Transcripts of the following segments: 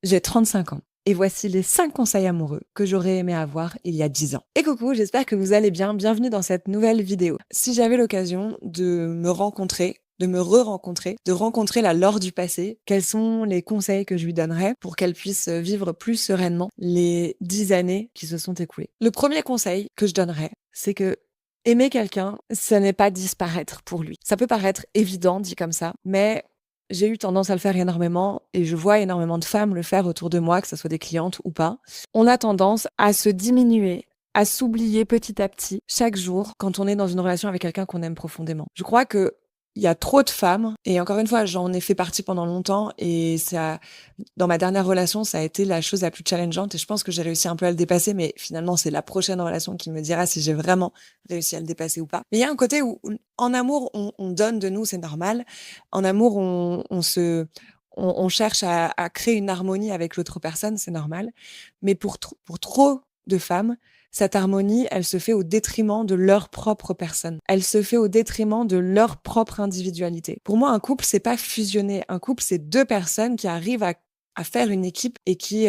J'ai 35 ans. Et voici les 5 conseils amoureux que j'aurais aimé avoir il y a 10 ans. Et coucou, j'espère que vous allez bien. Bienvenue dans cette nouvelle vidéo. Si j'avais l'occasion de me rencontrer, de me re-rencontrer, de rencontrer la Laure du passé, quels sont les conseils que je lui donnerais pour qu'elle puisse vivre plus sereinement les 10 années qui se sont écoulées? Le premier conseil que je donnerais, c'est que aimer quelqu'un, ce n'est pas disparaître pour lui. Ça peut paraître évident dit comme ça, mais j'ai eu tendance à le faire énormément et je vois énormément de femmes le faire autour de moi, que ce soit des clientes ou pas. On a tendance à se diminuer, à s'oublier petit à petit chaque jour quand on est dans une relation avec quelqu'un qu'on aime profondément. Je crois que il y a trop de femmes, et encore une fois, j'en ai fait partie pendant longtemps, et ça, dans ma dernière relation, ça a été la chose la plus challengeante, et je pense que j'ai réussi un peu à le dépasser, mais finalement, c'est la prochaine relation qui me dira si j'ai vraiment réussi à le dépasser ou pas. Mais il y a un côté où, en amour, on donne de nous, c'est normal. En amour, on cherche à créer une harmonie avec l'autre personne, c'est normal. Mais pour trop de femmes, cette harmonie, elle se fait au détriment de leur propre personne. Elle se fait au détriment de leur propre individualité. Pour moi, un couple, c'est pas fusionner. Un couple, c'est deux personnes qui arrivent à faire une équipe et qui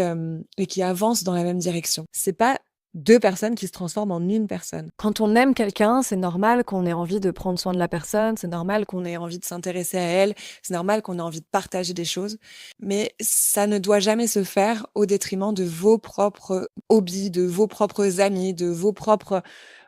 avancent dans la même direction. C'est pas deux personnes qui se transforment en une personne. Quand on aime quelqu'un, c'est normal qu'on ait envie de prendre soin de la personne, c'est normal qu'on ait envie de s'intéresser à elle, c'est normal qu'on ait envie de partager des choses, mais ça ne doit jamais se faire au détriment de vos propres hobbies, de vos propres amis, de vos propres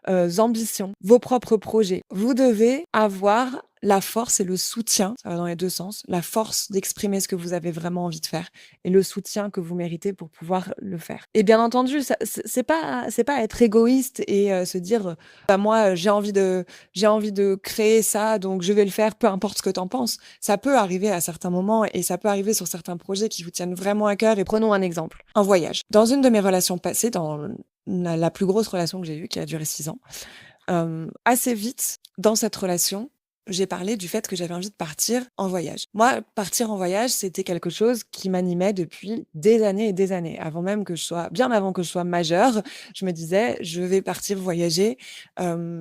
ambitions, vos propres projets. Vous devez avoir la force et le soutien, ça va dans les deux sens, la force d'exprimer ce que vous avez vraiment envie de faire et le soutien que vous méritez pour pouvoir le faire. Et bien entendu, c'est pas être égoïste et se dire bah moi j'ai envie de créer ça donc je vais le faire peu importe ce que t'en penses. Ça peut arriver à certains moments et ça peut arriver sur certains projets qui vous tiennent vraiment à cœur. Et prenons un exemple, un voyage. Dans une de mes relations passées, dans la plus grosse relation que j'ai eue qui a duré 6 ans, assez vite dans cette relation, j'ai parlé du fait que j'avais envie de partir en voyage. Moi, partir en voyage, c'était quelque chose qui m'animait depuis des années et des années. Bien avant que je sois majeure, je me disais, je vais partir voyager.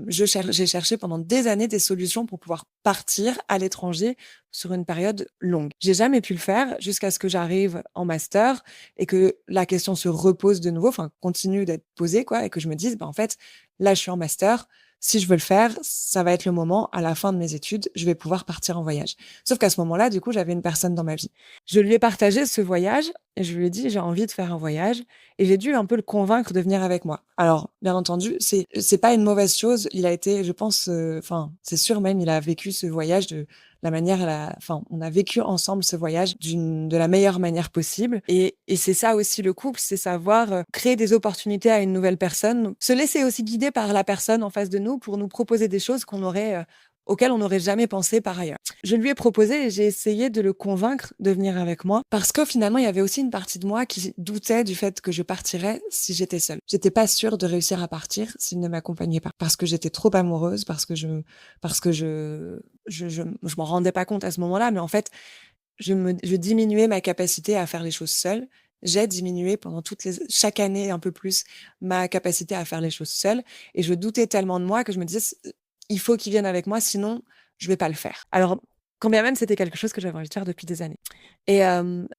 J'ai cherché pendant des années des solutions pour pouvoir partir à l'étranger sur une période longue. J'ai jamais pu le faire jusqu'à ce que j'arrive en master et que la question se repose de nouveau, enfin, continue d'être posée, quoi, et que je me dise, bah, en fait, là, je suis en master. Si je veux le faire, ça va être le moment, à la fin de mes études, je vais pouvoir partir en voyage. Sauf qu'à ce moment-là, du coup, j'avais une personne dans ma vie. Je lui ai partagé ce voyage et je lui ai dit, j'ai envie de faire un voyage et j'ai dû un peu le convaincre de venir avec moi. Alors, bien entendu, c'est pas une mauvaise chose. Il a été, je pense, enfin, c'est sûr même, il a vécu ce voyage de la manière, enfin, on a vécu ensemble ce voyage de la meilleure manière possible. Et c'est ça aussi le couple, c'est savoir créer des opportunités à une nouvelle personne, se laisser aussi guider par la personne en face de nous pour nous proposer des choses auxquelles on n'aurait jamais pensé par ailleurs. Je lui ai proposé et j'ai essayé de le convaincre de venir avec moi parce que finalement, il y avait aussi une partie de moi qui doutait du fait que je partirais si j'étais seule. J'étais pas sûre de réussir à partir s'il ne m'accompagnait pas parce que j'étais trop amoureuse, parce que je m'en rendais pas compte à ce moment-là, mais en fait, je diminuais ma capacité à faire les choses seule. J'ai diminué pendant chaque année un peu plus ma capacité à faire les choses seule et je doutais tellement de moi que je me disais, il faut qu'il vienne avec moi, sinon je vais pas le faire. Alors, quand bien même c'était quelque chose que j'avais envie de faire depuis des années. Et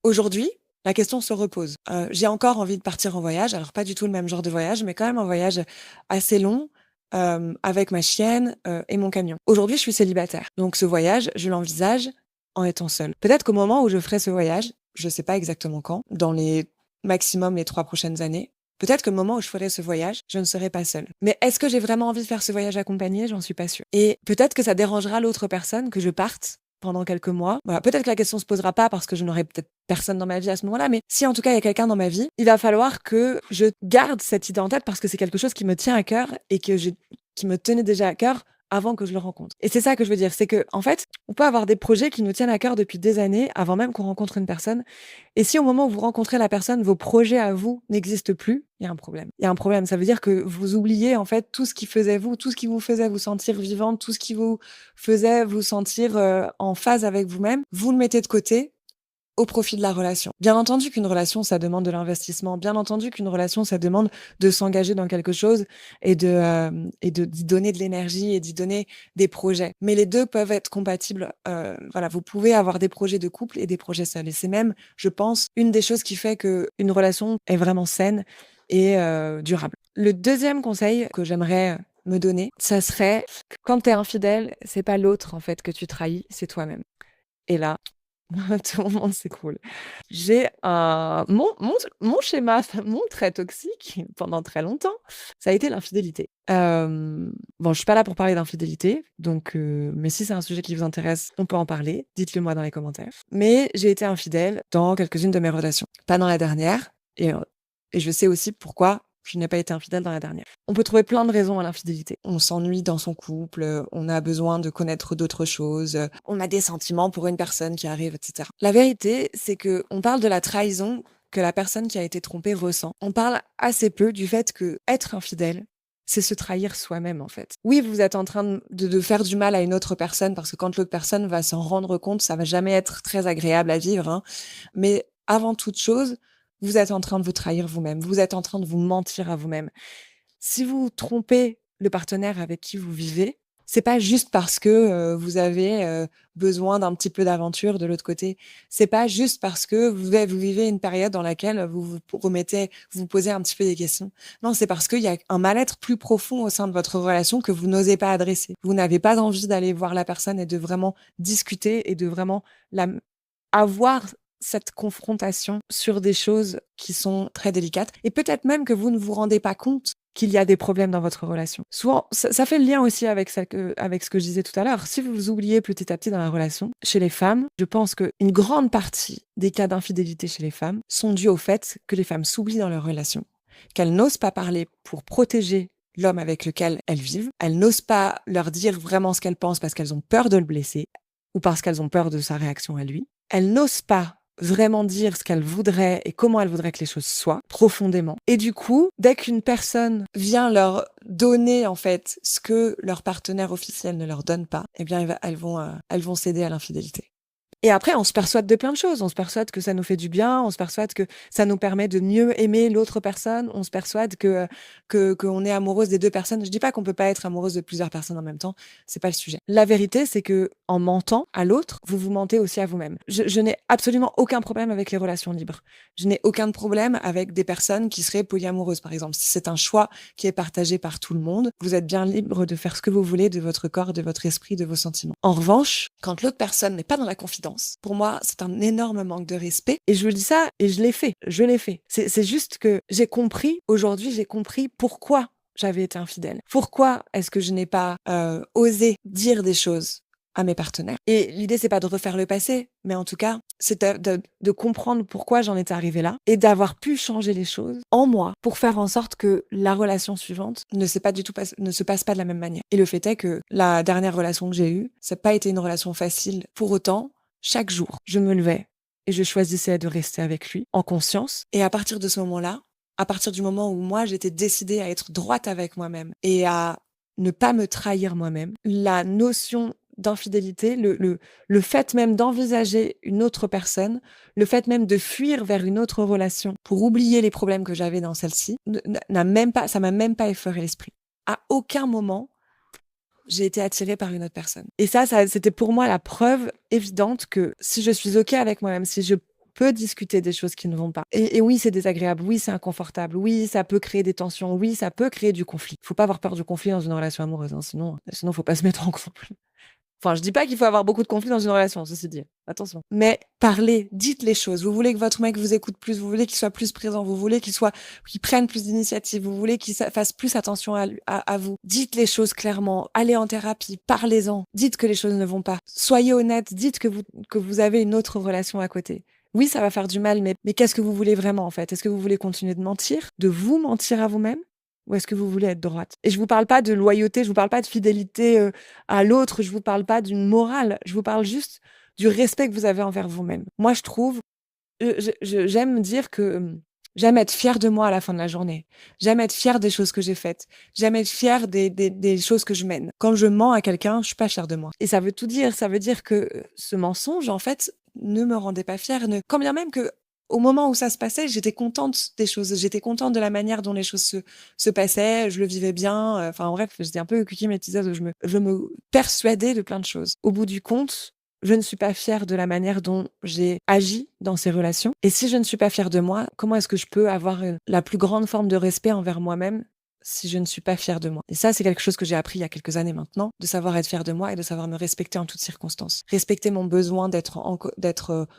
aujourd'hui, la question se repose. J'ai encore envie de partir en voyage, alors pas du tout le même genre de voyage, mais quand même un voyage assez long, avec ma chienne et mon camion. Aujourd'hui, je suis célibataire, donc ce voyage, je l'envisage en étant seule. Peut-être qu'au moment où je ferai ce voyage, je sais pas exactement quand, dans les maximum les 3 prochaines années, peut-être que le moment où je ferai ce voyage, je ne serai pas seule. Mais est-ce que j'ai vraiment envie de faire ce voyage accompagné? J'en suis pas sûre. Et peut-être que ça dérangera l'autre personne que je parte pendant quelques mois. Voilà, peut-être que la question se posera pas parce que je n'aurai peut-être personne dans ma vie à ce moment-là, mais si en tout cas il y a quelqu'un dans ma vie, il va falloir que je garde cette idée en tête parce que c'est quelque chose qui me tient à cœur et qui me tenait déjà à cœur avant que je le rencontre. Et c'est ça que je veux dire, c'est que en fait, on peut avoir des projets qui nous tiennent à cœur depuis des années avant même qu'on rencontre une personne. Et si au moment où vous rencontrez la personne, vos projets à vous n'existent plus, il y a un problème. Il y a un problème. Ça veut dire que vous oubliez en fait tout ce qui faisait vous, tout ce qui vous faisait vous sentir vivante, tout ce qui vous faisait vous sentir en phase avec vous-même. Vous le mettez de côté au profit de la relation. Bien entendu qu'une relation, ça demande de l'investissement. Bien entendu qu'une relation, ça demande de s'engager dans quelque chose d'y donner de l'énergie et d'y donner des projets. Mais les deux peuvent être compatibles. Voilà, vous pouvez avoir des projets de couple et des projets seuls. Et c'est même, je pense, une des choses qui fait qu'une relation est vraiment saine et durable. Le deuxième conseil que j'aimerais me donner, ça serait quand t'es infidèle, c'est pas l'autre en fait que tu trahis, c'est toi-même. Et là, tout le monde s'écroule. J'ai mon schéma, mon trait toxique pendant très longtemps, ça a été l'infidélité. Bon, je suis pas là pour parler d'infidélité, donc mais si c'est un sujet qui vous intéresse, on peut en parler. Dites-le moi dans les commentaires. Mais j'ai été infidèle dans quelques-unes de mes relations, pas dans la dernière, et je sais aussi pourquoi je n'ai pas été infidèle dans la dernière. On peut trouver plein de raisons à l'infidélité. On s'ennuie dans son couple, on a besoin de connaître d'autres choses, on a des sentiments pour une personne qui arrive, etc. La vérité, c'est que on parle de la trahison que la personne qui a été trompée ressent. On parle assez peu du fait que être infidèle, c'est se trahir soi-même, en fait. Oui, vous êtes en train de faire du mal à une autre personne, parce que quand l'autre personne va s'en rendre compte, ça va jamais être très agréable à vivre, hein. Mais avant toute chose, vous êtes en train de vous trahir vous-même. Vous êtes en train de vous mentir à vous-même. Si vous trompez le partenaire avec qui vous vivez, c'est pas juste parce que vous avez besoin d'un petit peu d'aventure de l'autre côté. C'est pas juste parce que vous vivez une période dans laquelle vous vous posez un petit peu des questions. Non, c'est parce qu'il y a un mal-être plus profond au sein de votre relation que vous n'osez pas adresser. Vous n'avez pas envie d'aller voir la personne et de vraiment discuter et de vraiment avoir cette confrontation sur des choses qui sont très délicates. Et peut-être même que vous ne vous rendez pas compte qu'il y a des problèmes dans votre relation. Souvent, ça fait le lien aussi avec ce que je disais tout à l'heure. Si vous vous oubliez petit à petit dans la relation, chez les femmes, je pense qu'une grande partie des cas d'infidélité chez les femmes sont dus au fait que les femmes s'oublient dans leur relation, qu'elles n'osent pas parler pour protéger l'homme avec lequel elles vivent. Elles n'osent pas leur dire vraiment ce qu'elles pensent parce qu'elles ont peur de le blesser ou parce qu'elles ont peur de sa réaction à lui. Elles n'osent pas vraiment dire ce qu'elle voudrait et comment elle voudrait que les choses soient profondément. Et du coup, dès qu'une personne vient leur donner en fait ce que leur partenaire officiel ne leur donne pas, eh bien elles vont céder à l'infidélité. Et après, on se persuade de plein de choses. On se persuade que ça nous fait du bien. On se persuade que ça nous permet de mieux aimer l'autre personne. On se persuade qu'on est amoureuse des deux personnes. Je dis pas qu'on peut pas être amoureuse de plusieurs personnes en même temps. C'est pas le sujet. La vérité, c'est que en mentant à l'autre, vous vous mentez aussi à vous-même. Je n'ai absolument aucun problème avec les relations libres. Je n'ai aucun problème avec des personnes qui seraient polyamoureuses, par exemple. Si c'est un choix qui est partagé par tout le monde, vous êtes bien libre de faire ce que vous voulez de votre corps, de votre esprit, de vos sentiments. En revanche, quand l'autre personne n'est pas dans la confidence, pour moi, c'est un énorme manque de respect. Et je vous dis ça, et je l'ai fait. Je l'ai fait. C'est juste que aujourd'hui, j'ai compris pourquoi j'avais été infidèle. Pourquoi est-ce que je n'ai pas osé dire des choses à mes partenaires. Et l'idée, c'est pas de refaire le passé, mais en tout cas, c'est de comprendre pourquoi j'en étais arrivée là et d'avoir pu changer les choses en moi pour faire en sorte que la relation suivante ne se passe pas de la même manière. Et le fait est que la dernière relation que j'ai eue, ça n'a pas été une relation facile. Pour autant, chaque jour, je me levais et je choisissais de rester avec lui en conscience. Et à partir de ce moment-là, à partir du moment où moi, j'étais décidée à être droite avec moi-même et à ne pas me trahir moi-même, la notion d'infidélité, le fait même d'envisager une autre personne, le fait même de fuir vers une autre relation pour oublier les problèmes que j'avais dans celle-ci, ça m'a même pas effleuré l'esprit. À aucun moment, j'ai été attirée par une autre personne. Et ça, c'était pour moi la preuve évidente que si je suis OK avec moi-même, si je peux discuter des choses qui ne vont pas. Et oui, c'est désagréable. Oui, c'est inconfortable. Oui, ça peut créer des tensions. Oui, ça peut créer du conflit. Faut pas avoir peur du conflit dans une relation amoureuse, hein, sinon, faut pas se mettre en couple. Enfin, je dis pas qu'il faut avoir beaucoup de conflits dans une relation, ceci dit. Attention. Mais parlez, dites les choses. Vous voulez que votre mec vous écoute plus, vous voulez qu'il soit plus présent, vous voulez qu'il prenne plus d'initiative, vous voulez qu'il fasse plus attention à vous. Dites les choses clairement. Allez en thérapie, parlez-en. Dites que les choses ne vont pas. Soyez honnête, dites que vous avez une autre relation à côté. Oui, ça va faire du mal, mais qu'est-ce que vous voulez vraiment, en fait? Est-ce que vous voulez continuer de mentir? De vous mentir à vous-même? Ou est-ce que vous voulez être droite? Et je vous parle pas de loyauté, je vous parle pas de fidélité à l'autre, je vous parle pas d'une morale, je vous parle juste du respect que vous avez envers vous-même. Moi, je trouve, j'aime dire que j'aime être fière de moi à la fin de la journée. J'aime être fière des choses que j'ai faites. J'aime être fière des choses que je mène. Quand je mens à quelqu'un, je suis pas fière de moi. Et ça veut tout dire. Ça veut dire que ce mensonge, en fait, ne me rendait pas fière, quand bien même que au moment où ça se passait, j'étais contente des choses, j'étais contente de la manière dont les choses se passaient, je le vivais bien, enfin bref, j'étais un peu cookie métisseuse où je me persuadais de plein de choses. Au bout du compte, je ne suis pas fière de la manière dont j'ai agi dans ces relations. Et si je ne suis pas fière de moi, comment est-ce que je peux avoir la plus grande forme de respect envers moi-même si je ne suis pas fière de moi? Et ça, c'est quelque chose que j'ai appris il y a quelques années maintenant, de savoir être fière de moi et de savoir me respecter en toutes circonstances. Respecter mon besoin d'être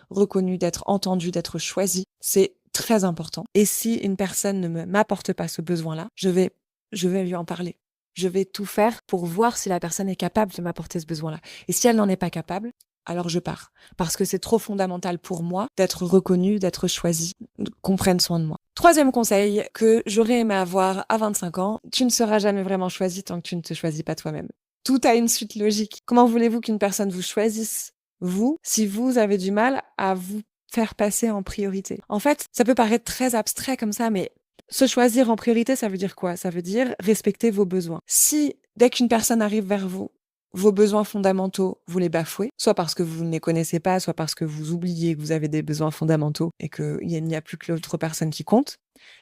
reconnue, d'être entendue, d'être choisie, c'est très important. Et si une personne ne m'apporte pas ce besoin-là, je vais lui en parler. Je vais tout faire pour voir si la personne est capable de m'apporter ce besoin-là. Et si elle n'en est pas capable, alors je pars. Parce que c'est trop fondamental pour moi d'être reconnue, d'être choisie, qu'on prenne soin de moi. Troisième conseil que j'aurais aimé avoir à 25 ans, tu ne seras jamais vraiment choisi tant que tu ne te choisis pas toi-même. Tout a une suite logique. Comment voulez-vous qu'une personne vous choisisse, vous, si vous avez du mal à vous faire passer en priorité? En fait, ça peut paraître très abstrait comme ça, mais se choisir en priorité, ça veut dire quoi? Ça veut dire respecter vos besoins. Si, dès qu'une personne arrive vers vous, vos besoins fondamentaux, vous les bafouez, soit parce que vous ne les connaissez pas, soit parce que vous oubliez que vous avez des besoins fondamentaux et qu'il n'y a plus que l'autre personne qui compte.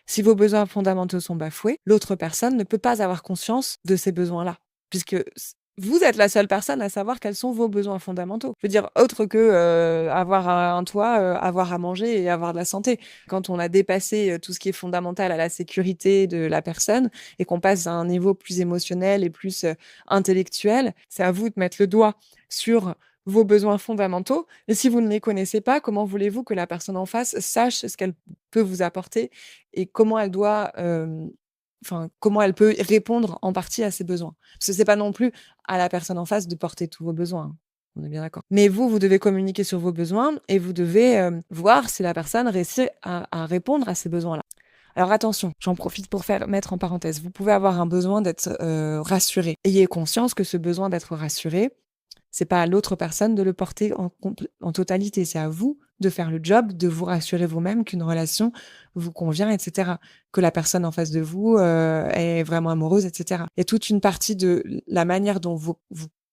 Si vos besoins fondamentaux sont bafoués, l'autre personne ne peut pas avoir conscience de ces besoins-là, puisque vous êtes la seule personne à savoir quels sont vos besoins fondamentaux. Je veux dire, autre que avoir un toit, avoir à manger et avoir de la santé. Quand on a dépassé tout ce qui est fondamental à la sécurité de la personne et qu'on passe à un niveau plus émotionnel et plus intellectuel, c'est à vous de mettre le doigt sur vos besoins fondamentaux. Et si vous ne les connaissez pas, comment voulez-vous que la personne en face sache ce qu'elle peut vous apporter et comment elle doit comment elle peut répondre en partie à ses besoins. Parce que c'est pas non plus à la personne en face de porter tous vos besoins, hein. On est bien d'accord. Mais vous devez communiquer sur vos besoins et vous devez voir si la personne réussit à répondre à ces besoins-là. Alors attention, j'en profite pour mettre en parenthèse. Vous pouvez avoir un besoin d'être rassuré. Ayez conscience que ce besoin d'être rassuré, c'est pas à l'autre personne de le porter en totalité. C'est à vous de faire le job, de vous rassurer vous-même qu'une relation vous convient, etc. Que la personne en face de vous est vraiment amoureuse, etc. Il y a toute une partie de la manière dont vous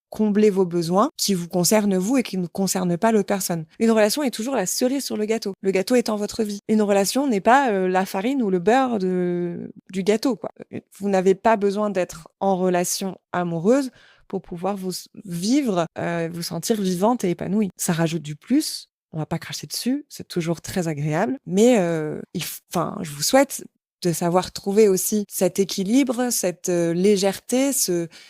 comblez vos besoins qui vous concernent vous et qui ne concernent pas l'autre personne. Une relation est toujours la cerise sur le gâteau. Le gâteau étant votre vie. Une relation n'est pas la farine ou le beurre du gâteau, quoi. Vous n'avez pas besoin d'être en relation amoureuse pour pouvoir vous vivre, vous sentir vivante et épanouie. Ça rajoute du plus, on va pas cracher dessus, c'est toujours très agréable, mais je vous souhaite de savoir trouver aussi cet équilibre, cette légèreté,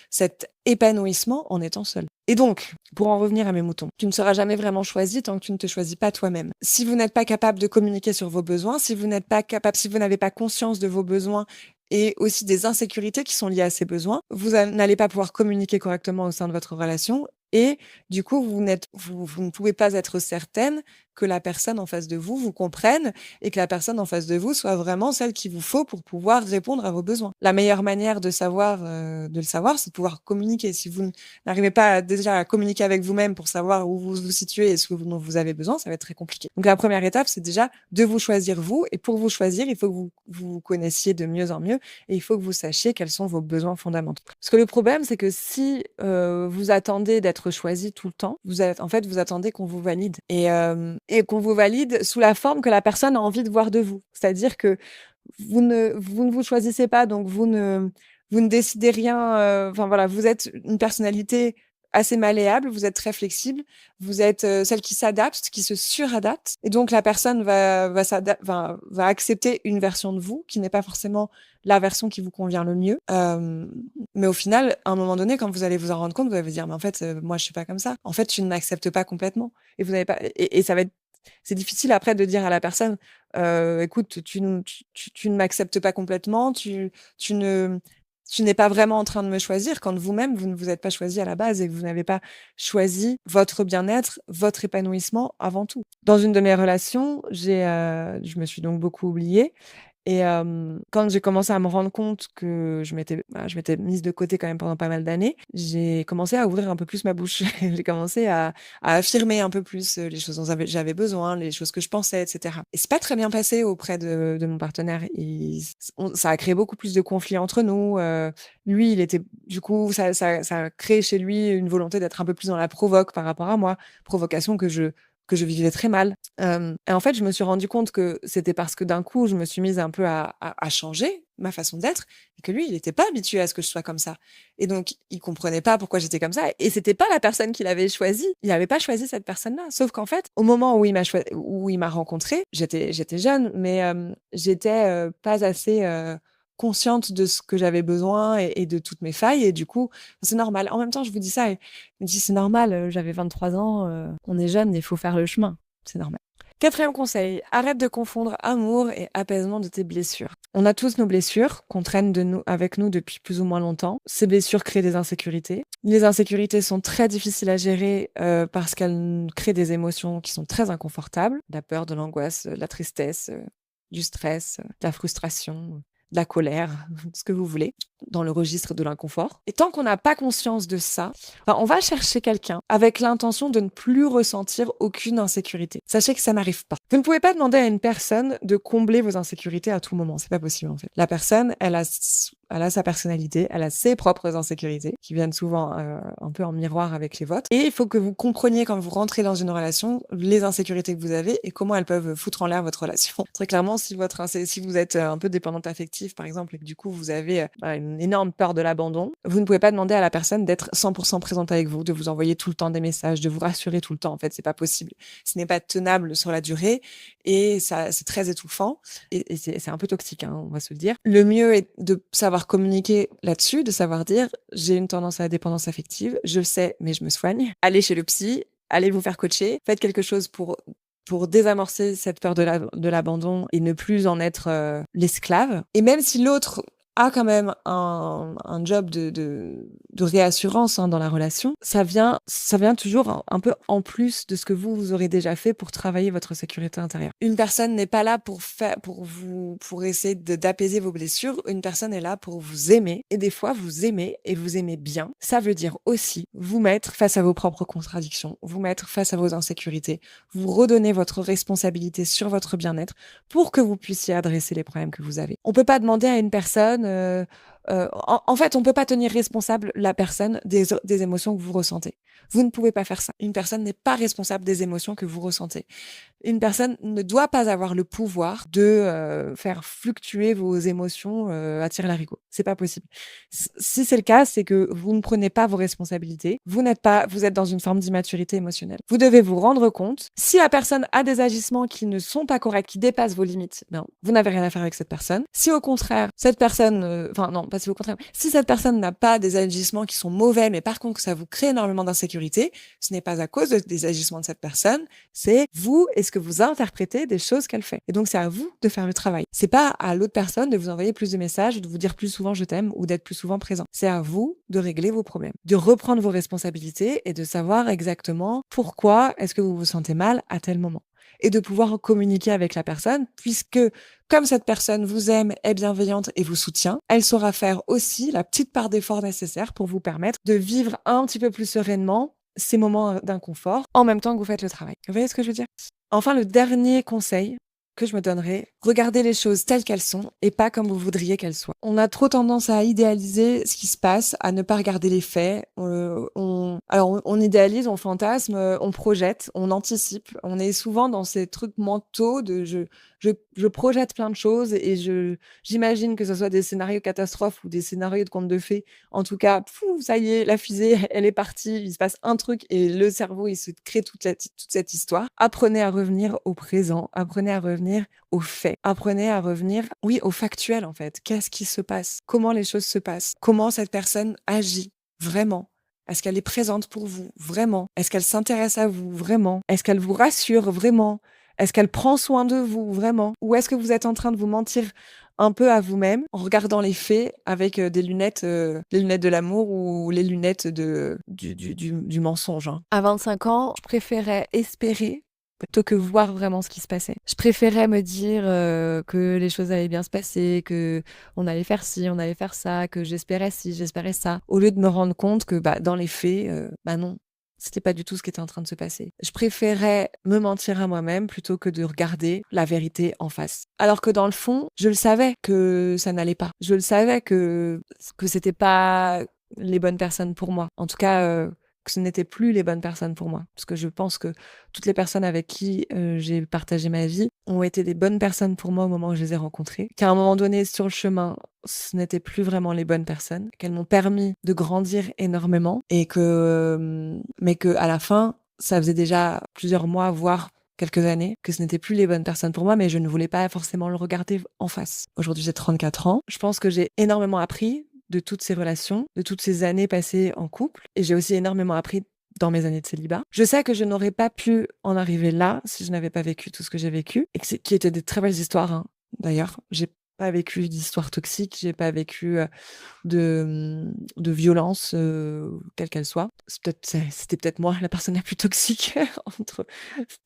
cet épanouissement en étant seul. Et donc, pour en revenir à mes moutons, tu ne seras jamais vraiment choisi tant que tu ne te choisis pas toi-même. Si vous n'êtes pas capable de communiquer sur vos besoins, si vous n'avez pas conscience de vos besoins et aussi des insécurités qui sont liées à ces besoins, vous n'allez pas pouvoir communiquer correctement au sein de votre relation et du coup, vous ne pouvez pas être certaine que la personne en face de vous vous comprenne et que la personne en face de vous soit vraiment celle qu'il vous faut pour pouvoir répondre à vos besoins. La meilleure manière de le savoir, c'est de pouvoir communiquer. Si vous n'arrivez pas déjà à communiquer avec vous-même pour savoir où vous vous situez et ce dont vous avez besoin, ça va être très compliqué. Donc la première étape, c'est déjà de vous choisir vous. Et pour vous choisir, il faut que vous vous connaissiez de mieux en mieux et il faut que vous sachiez quels sont vos besoins fondamentaux. Parce que le problème, c'est que si vous attendez d'être choisi tout le temps, vous attendez qu'on vous valide et qu'on vous valide sous la forme que la personne a envie de voir de vous. C'est-à-dire que vous ne vous choisissez pas, donc vous ne décidez rien. Vous êtes une personnalité assez malléable, vous êtes très flexible, vous êtes celle qui s'adapte, qui se suradapte, et donc la personne va accepter une version de vous qui n'est pas forcément la version qui vous convient le mieux. Mais au final, à un moment donné, quand vous allez vous en rendre compte, vous allez vous dire, mais en fait, moi, je suis pas comme ça. En fait, tu ne m'acceptes pas complètement. Et vous n'avez pas, et ça va être, c'est difficile après de dire à la personne, écoute, tu ne m'acceptes pas complètement, tu n'es pas vraiment en train de me choisir quand vous-même, vous ne vous êtes pas choisi à la base et que vous n'avez pas choisi votre bien-être, votre épanouissement avant tout. Dans une de mes relations, je me suis donc beaucoup oubliée. Et quand j'ai commencé à me rendre compte que je m'étais mise de côté quand même pendant pas mal d'années, j'ai commencé à ouvrir un peu plus ma bouche. J'ai commencé à affirmer un peu plus les choses dont j'avais besoin, les choses que je pensais, etc. Et c'est pas très bien passé auprès de mon partenaire. Ça a créé beaucoup plus de conflits entre nous. Lui, du coup, ça a créé chez lui une volonté d'être un peu plus dans la provoque par rapport à moi. Provocation que je que je vivais très mal. Et en fait, je me suis rendu compte que c'était parce que d'un coup, je me suis mise un peu à changer ma façon d'être et que lui, il était pas habitué à ce que je sois comme ça. Et donc, il comprenait pas pourquoi j'étais comme ça. Et c'était pas la personne qu'il avait choisie. Il avait pas choisi cette personne-là. Sauf qu'en fait, au moment où il m'a rencontrée, j'étais jeune, mais j'étais pas assez consciente de ce que j'avais besoin et de toutes mes failles. Et du coup, c'est normal. En même temps, je vous dis ça et je me dis, c'est normal, j'avais 23 ans, on est jeune, il faut faire le chemin. C'est normal. Quatrième conseil, arrête de confondre amour et apaisement de tes blessures. On a tous nos blessures qu'on traîne avec nous depuis plus ou moins longtemps. Ces blessures créent des insécurités. Les insécurités sont très difficiles à gérer parce qu'elles créent des émotions qui sont très inconfortables. La peur, de l'angoisse, la tristesse, du stress, de la frustration, de la colère, ce que vous voulez, dans le registre de l'inconfort. Et tant qu'on n'a pas conscience de ça, on va chercher quelqu'un avec l'intention de ne plus ressentir aucune insécurité. Sachez que ça n'arrive pas. Vous ne pouvez pas demander à une personne de combler vos insécurités à tout moment. C'est pas possible, en fait. La personne, elle a sa personnalité, elle a ses propres insécurités, qui viennent souvent un peu en miroir avec les vôtres. Et il faut que vous compreniez quand vous rentrez dans une relation, les insécurités que vous avez et comment elles peuvent foutre en l'air votre relation. Très clairement, si vous êtes un peu dépendante affective, par exemple, et que du coup, vous avez une énorme peur de l'abandon, vous ne pouvez pas demander à la personne d'être 100% présente avec vous, de vous envoyer tout le temps des messages, de vous rassurer tout le temps. En fait, c'est pas possible. Ce n'est pas tenable sur la durée et ça, c'est très étouffant et c'est un peu toxique, hein, on va se le dire. Le mieux est de savoir communiquer là-dessus, de savoir dire, j'ai une tendance à la dépendance affective, je sais, mais je me soigne. Allez chez le psy, allez vous faire coacher, faites quelque chose pour désamorcer cette peur de l'abandon et ne plus en être l'esclave. Et même si l'autre a quand même un job de réassurance dans la relation, ça vient toujours un peu en plus de ce que vous aurez déjà fait pour travailler votre sécurité intérieure. Une personne n'est pas là pour essayer d'apaiser vos blessures. Une personne est là pour vous aimer. Et des fois, vous aimez et vous aimez bien. Ça veut dire aussi vous mettre face à vos propres contradictions, vous mettre face à vos insécurités, vous redonner votre responsabilité sur votre bien-être pour que vous puissiez adresser les problèmes que vous avez. On peut pas demander à une personne en fait, on peut pas tenir responsable la personne des émotions que vous ressentez. Vous ne pouvez pas faire ça. Une personne n'est pas responsable des émotions que vous ressentez. Une personne ne doit pas avoir le pouvoir de faire fluctuer vos émotions à tire-larigot. C'est pas possible. Si c'est le cas, c'est que vous ne prenez pas vos responsabilités. Vous êtes dans une forme d'immaturité émotionnelle. Vous devez vous rendre compte. Si la personne a des agissements qui ne sont pas corrects, qui dépassent vos limites, non, vous n'avez rien à faire avec cette personne. Si au contraire, cette personne, si au contraire, si cette personne n'a pas des agissements qui sont mauvais, mais par contre ça vous crée énormément d'insécurité, ce n'est pas à cause des agissements de cette personne, c'est vous et ce que vous interprétez des choses qu'elle fait. Et donc c'est à vous de faire le travail. C'est pas à l'autre personne de vous envoyer plus de messages, de vous dire plus souvent je t'aime ou d'être plus souvent présent. C'est à vous de régler vos problèmes, de reprendre vos responsabilités et de savoir exactement pourquoi est-ce que vous vous sentez mal à tel moment. Et de pouvoir communiquer avec la personne, puisque comme cette personne vous aime, est bienveillante et vous soutient, elle saura faire aussi la petite part d'effort nécessaire pour vous permettre de vivre un petit peu plus sereinement ces moments d'inconfort en même temps que vous faites le travail. Vous voyez ce que je veux dire? Enfin, le dernier conseil que je me donnerais, regardez les choses telles qu'elles sont et pas comme vous voudriez qu'elles soient. On a trop tendance à idéaliser ce qui se passe, à ne pas regarder les faits. On idéalise, on fantasme, on projette, on anticipe. On est souvent dans ces trucs mentaux de je projette plein de choses et j'imagine que ce soit des scénarios catastrophes ou des scénarios de contes de fées. En tout cas, ça y est, la fusée, elle est partie, il se passe un truc et le cerveau, il se crée toute cette histoire. Apprenez à revenir au présent, apprenez à revenir aux faits. Apprenez à revenir, oui, au factuel en fait. Qu'est-ce qui se passe? Comment les choses se passent? Comment cette personne agit vraiment? Est-ce qu'elle est présente pour vous? Vraiment? Est-ce qu'elle s'intéresse à vous? Vraiment? Est-ce qu'elle vous rassure? Vraiment? Est-ce qu'elle prend soin de vous? Vraiment? Ou est-ce que vous êtes en train de vous mentir un peu à vous-même en regardant les faits avec des lunettes, les lunettes de l'amour ou les lunettes du mensonge, hein. À 25 ans, je préférais espérer plutôt que voir vraiment ce qui se passait. Je préférais me dire que les choses allaient bien se passer, que on allait faire ci, on allait faire ça, que j'espérais ci, j'espérais ça, au lieu de me rendre compte que dans les faits, non, c'était pas du tout ce qui était en train de se passer. Je préférais me mentir à moi-même plutôt que de regarder la vérité en face. Alors que dans le fond, je le savais que ça n'allait pas. Je le savais que c'était pas les bonnes personnes pour moi. En tout cas, que ce n'étaient plus les bonnes personnes pour moi. Parce que je pense que toutes les personnes avec qui j'ai partagé ma vie ont été des bonnes personnes pour moi au moment où je les ai rencontrées. Qu'à un moment donné, sur le chemin, ce n'étaient plus vraiment les bonnes personnes, qu'elles m'ont permis de grandir énormément et mais que à la fin, ça faisait déjà plusieurs mois, voire quelques années, que ce n'étaient plus les bonnes personnes pour moi, mais je ne voulais pas forcément le regarder en face. Aujourd'hui, j'ai 34 ans. Je pense que j'ai énormément appris de toutes ces relations, de toutes ces années passées en couple, et j'ai aussi énormément appris dans mes années de célibat. Je sais que je n'aurais pas pu en arriver là si je n'avais pas vécu tout ce que j'ai vécu, et qui étaient des très belles histoires, hein. D'ailleurs, j'ai pas vécu d'histoire toxique, j'ai pas vécu de violence, quelle qu'elle soit. C'était peut-être moi la personne la plus toxique entre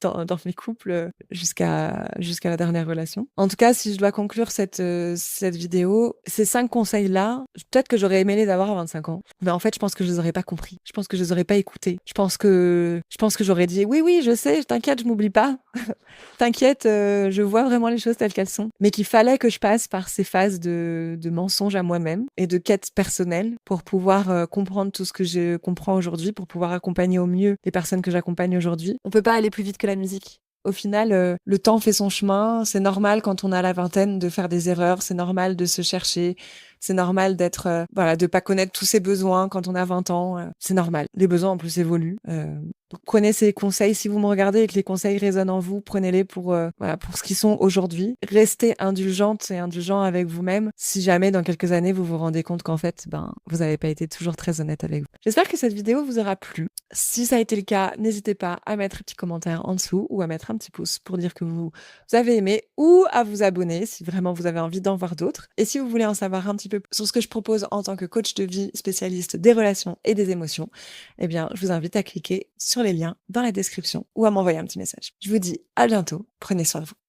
dans mes couples jusqu'à la dernière relation. En tout cas, si je dois conclure cette vidéo, ces 5 conseils-là, peut-être que j'aurais aimé les avoir à 25 ans, mais en fait, je pense que je les aurais pas compris. Je pense que je les aurais pas écoutés. Je pense que j'aurais dit oui, je sais, t'inquiète, je m'oublie pas. T'inquiète, je vois vraiment les choses telles qu'elles sont. Mais qu'il fallait que je passe par ces phases de mensonge à moi-même et de quête personnelle pour pouvoir comprendre tout ce que je comprends aujourd'hui, pour pouvoir accompagner au mieux les personnes que j'accompagne aujourd'hui. On peut pas aller plus vite que la musique. Au final, le temps fait son chemin. C'est normal quand on a la vingtaine de faire des erreurs. C'est normal de se chercher. C'est normal d'être, de pas connaître tous ses besoins quand on a 20 ans. C'est normal. Les besoins en plus évoluent. Donc prenez ces conseils. Si vous me regardez et que les conseils résonnent en vous, prenez-les pour ce qu'ils sont aujourd'hui. Restez indulgente et indulgent avec vous-même. Si jamais dans quelques années vous vous rendez compte qu'en fait, vous n'avez pas été toujours très honnête avec vous. J'espère que cette vidéo vous aura plu. Si ça a été le cas, n'hésitez pas à mettre un petit commentaire en dessous ou à mettre un petit pouce pour dire que vous avez aimé ou à vous abonner si vraiment vous avez envie d'en voir d'autres. Et si vous voulez en savoir un petit peu sur ce que je propose en tant que coach de vie spécialiste des relations et des émotions, eh bien, je vous invite à cliquer sur les liens dans la description ou à m'envoyer un petit message. Je vous dis à bientôt. Prenez soin de vous.